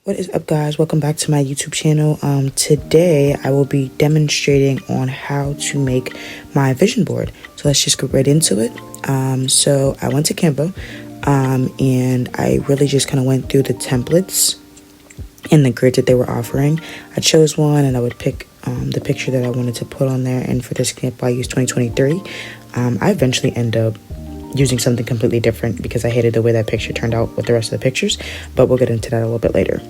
What is up, guys? Welcome back to my YouTube channel. Today I will be demonstrating on how to make my vision board. So let's just go right into it. So I went to Canva and I really just kind of went through the templates and the grid that they were offering. I chose one and I would pick the picture that I wanted to put on there. And for this example, I used 2023. I eventually end up using something completely different because I hated the way that picture turned out with the rest of the pictures, but we'll get into that a little bit later.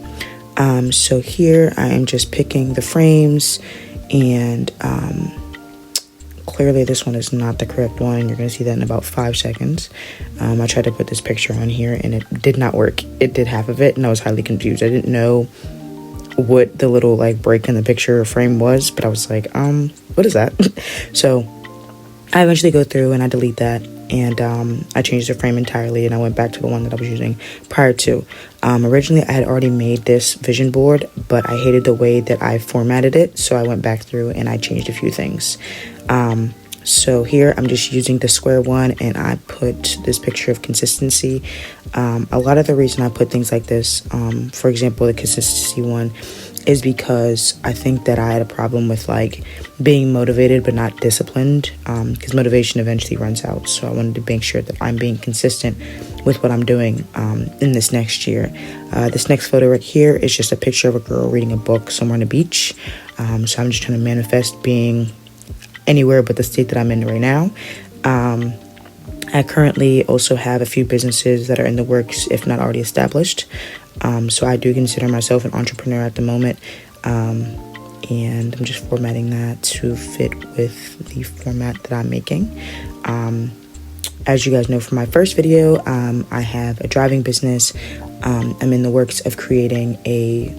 So here I am just picking the frames, and clearly this one is not the correct one. You're going to see that in about 5 seconds. I tried to put this picture on here and it did not work. It did half of it and I was highly confused. I didn't know what the little like break in the picture frame was, but I was like, what is that? So I eventually go through and I delete that, and I changed the frame entirely and I went back to the one that I was using prior to. Originally I had already made this vision board, but I hated the way that I formatted it, so I went back through and I changed a few things. So here I'm just using the square one and I put this picture of consistency. A lot of the reason I put things like this, for example, the consistency one, is because I think that I had a problem with like being motivated but not disciplined, because motivation eventually runs out. So I wanted to make sure that I'm being consistent with what I'm doing in this next year. This next photo right here is just a picture of a girl reading a book somewhere on the beach. So I'm just trying to manifest being anywhere but the state that I'm in right now. I currently also have a few businesses that are in the works, if not already established. So I do consider myself an entrepreneur at the moment, and I'm just formatting that to fit with the format that I'm making. As you guys know from my first video, I have a driving business. I'm in the works of creating a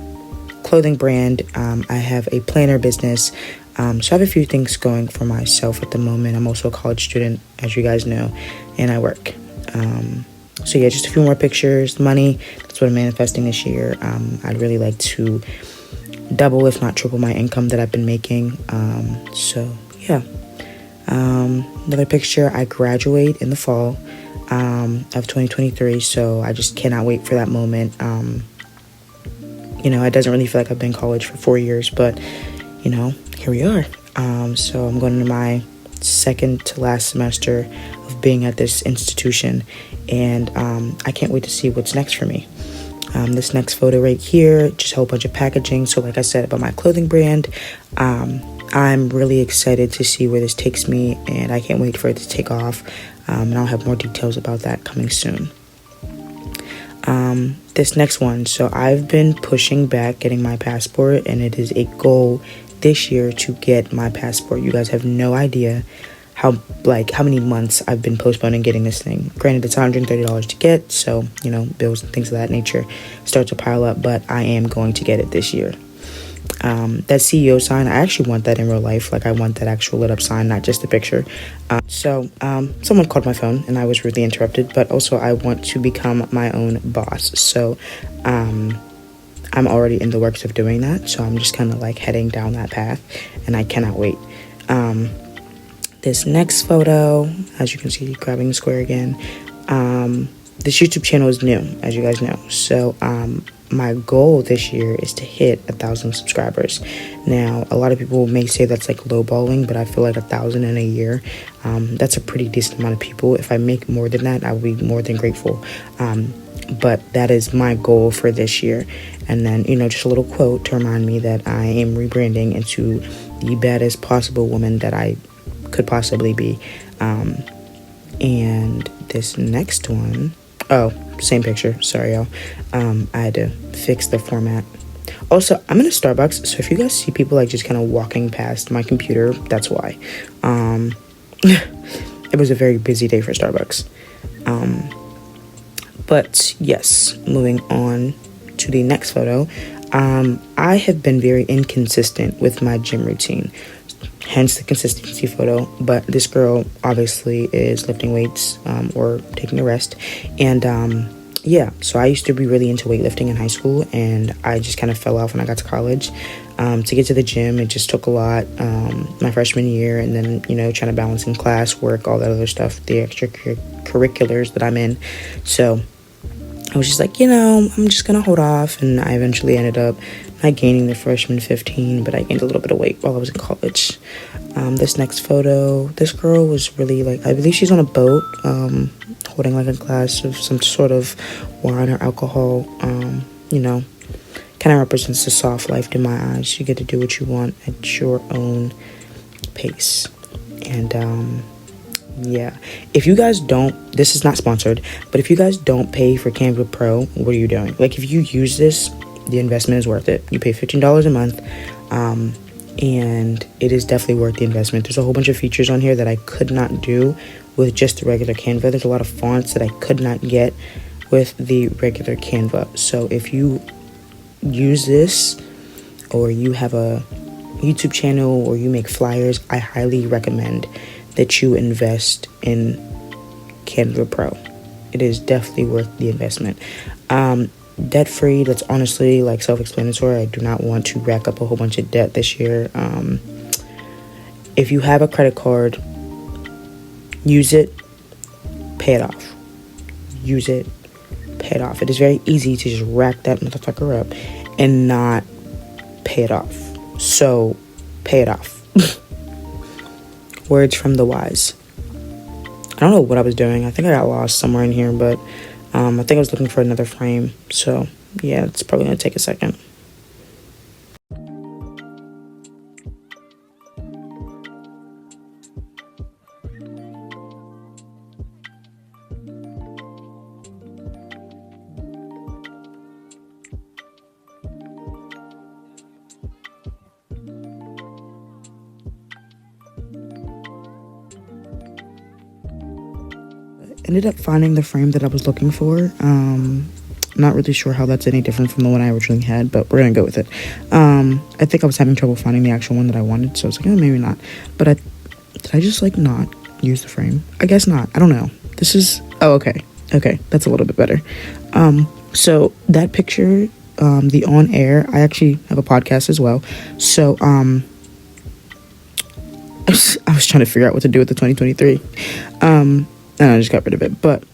clothing brand. I have a planner business. So I have a few things going for myself at the moment. I'm also a college student, as you guys know, and I work. So yeah, just a few more pictures, money. That's what I'm manifesting this year. I'd really like to double, if not triple, my income that I've been making. So yeah. Another picture, I graduate in the fall of 2023. So I just cannot wait for that moment. You know, it doesn't really feel like I've been in college for 4 years, but you know, here we are. So I'm going into my second to last semester of being at this institution, and I can't wait to see what's next for me. This next photo right here, just a whole bunch of packaging. So like I said about my clothing brand, I'm really excited to see where this takes me, and I can't wait for it to take off. And I'll have more details about that coming soon. This next one, so I've been pushing back getting my passport, and it is a goal this year to get my passport. You guys have no idea how many months I've been postponing getting this thing. Granted, it's $130 to get, so you know, bills and things of that nature start to pile up, but I am going to get it this year. That CEO sign, I actually want that in real life. Like, I want that actual lit up sign, not just a picture. Someone called my phone and I was rudely interrupted, but also I want to become my own boss. So I'm already in the works of doing that, so I'm just kind of like heading down that path, and I cannot wait. This next photo, as you can see, grabbing the square again. This YouTube channel is new, as you guys know, so my goal this year is to hit 1,000 subscribers. Now, a lot of people may say that's like lowballing, but I feel like 1,000 in a year, that's a pretty decent amount of people. If I make more than that, I will be more than grateful. But that is my goal for this year. And then, you know, just a little quote to remind me that I am rebranding into the baddest possible woman that I could possibly be. And this next one, oh, same picture, sorry y'all. I had to fix the format. Also, I'm in a Starbucks, so if you guys see people like just kind of walking past my computer, that's why. It was a very busy day for Starbucks. But yes, moving on to the next photo. I have been very inconsistent with my gym routine, hence the consistency photo. But this girl obviously is lifting weights or taking a rest. And yeah, so I used to be really into weightlifting in high school, and I just kind of fell off when I got to college. To get to the gym, it just took a lot my freshman year, and then, you know, trying to balance in class, work, all that other stuff, the extracurriculars that I'm in. So I was just like, I'm just gonna hold off, and I eventually ended up not gaining the freshman 15, but I gained a little bit of weight while I was in college. This next photo, this girl was really like, I believe she's on a boat, holding like a glass of some sort of wine or alcohol. Kind of represents the soft life in my eyes. You get to do what you want at your own pace. And yeah, if you guys don't, this is not sponsored, but if you guys don't pay for Canva Pro, what are you doing? Like, if you use this, the investment is worth it. You pay $15 a month, and it is definitely worth the investment. There's a whole bunch of features on here that I could not do with just the regular Canva. There's a lot of fonts that I could not get with the regular Canva. So if you use this, or you have a YouTube channel, or you make flyers, I highly recommend that you invest in Canva Pro. It is definitely worth the investment. Debt free, that's honestly like self-explanatory. I do not want to rack up a whole bunch of debt this year. If you have a credit card, use it, pay it off. Use it, pay it off. It is very easy to just rack that motherfucker up and not pay it off. So pay it off. Words from the wise. I don't know what I was doing. I think I got lost somewhere in here, but I think I was looking for another frame. So yeah, it's probably gonna take a second. Ended up finding the frame that I was looking for. Not really sure how that's any different from the one I originally had, but we're gonna go with it. I think I was having trouble finding the actual one that I wanted, so I was like, maybe not. But did I just like not use the frame? I guess not. I don't know. This is, okay, that's a little bit better. So that picture, the on air, I actually have a podcast as well. So I was trying to figure out what to do with the 2023. And I just got rid of it. But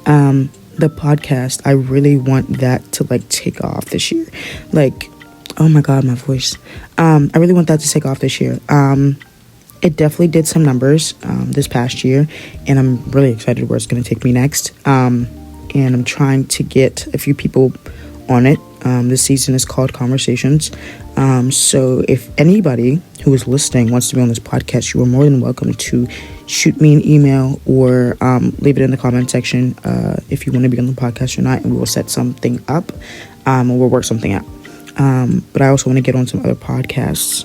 the podcast, I really want that to like take off this year. Like, oh my god, my voice. I really want that to take off this year. It definitely did some numbers this past year, and I'm really excited where it's going to take me next. And I'm trying to get a few people on it. This season is called Conversations. So if anybody who is listening wants to be on this podcast, you are more than welcome to shoot me an email or leave it in the comment section if you want to be on the podcast or not, and we will set something up and we'll work something out. But I also want to get on some other podcasts,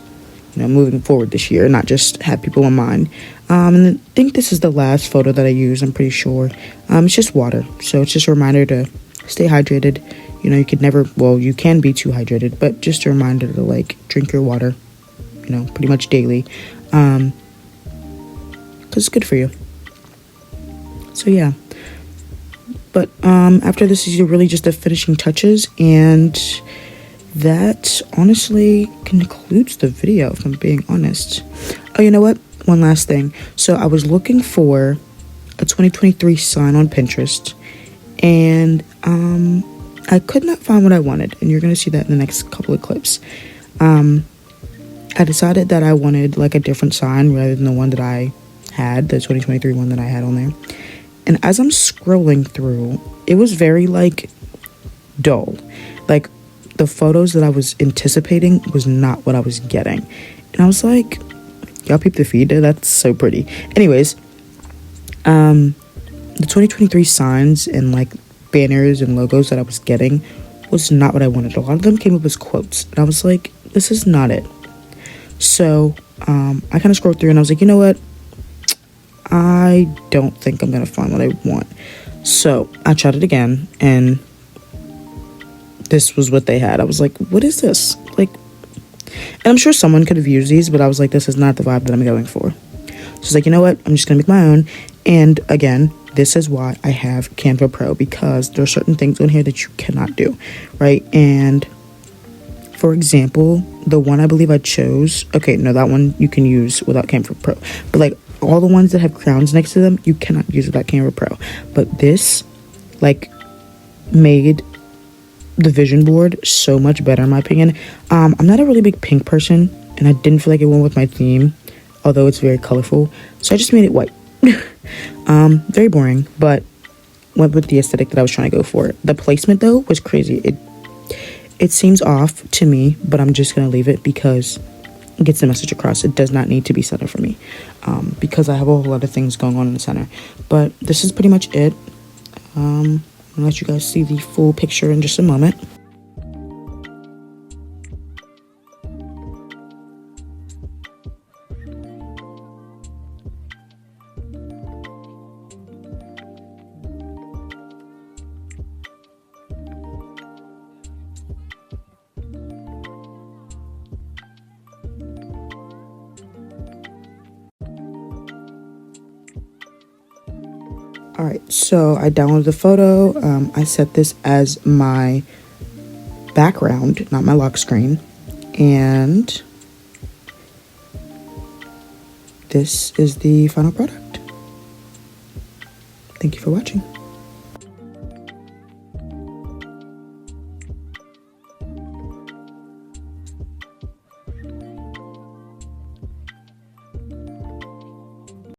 moving forward this year, not just have people in mind. And I think this is the last photo that I use, I'm pretty sure. It's just water. So it's just a reminder to stay hydrated. You could never, you can be too hydrated, but just a reminder to like drink your water, pretty much daily. Because it's good for you. So yeah. But after this is really just the finishing touches, and that honestly concludes the video, if I'm being honest. Oh, you know what? One last thing. So I was looking for a 2023 sign on Pinterest, and I could not find what I wanted, and you're going to see that in the next couple of clips. I decided that I wanted like a different sign rather than the one that I had, the 2023 one that I had on there. And as I'm scrolling through, it was very like dull. Like the photos that I was anticipating was not what I was getting. And I was like, y'all peep the feed? That's so pretty. Anyways, the 2023 signs and like banners and logos that I was getting was not what I wanted. A lot of them came up as quotes, and I was like, this is not it. So I kind of scrolled through, and I was like, you know what, I don't think I'm gonna find what I want. So I tried it again, and this was what they had. I was like, what is this? Like, and I'm sure someone could have used these, but I was like, this is not the vibe that I'm going for. So I was like, you know what, I'm just gonna make my own. And again, this is why I have Canva Pro, because there are certain things on here that you cannot do, right? And for example, the one I believe I chose, okay, no, that one you can use without Canva Pro. But like all the ones that have crowns next to them, you cannot use without Canva Pro. But this, like, made the vision board so much better in my opinion. I'm not a really big pink person, and I didn't feel like it went with my theme, although it's very colorful, so I just made it white. Very boring, but went with the aesthetic that I was trying to go for. The placement though was crazy. It seems off to me, but I'm just gonna leave it because it gets the message across. It does not need to be center for me, because I have a whole lot of things going on in the center. But this is pretty much it. I'll let you guys see the full picture in just a moment. All right, so I downloaded the photo. I set this as my background, not my lock screen. And this is the final product. Thank you for watching.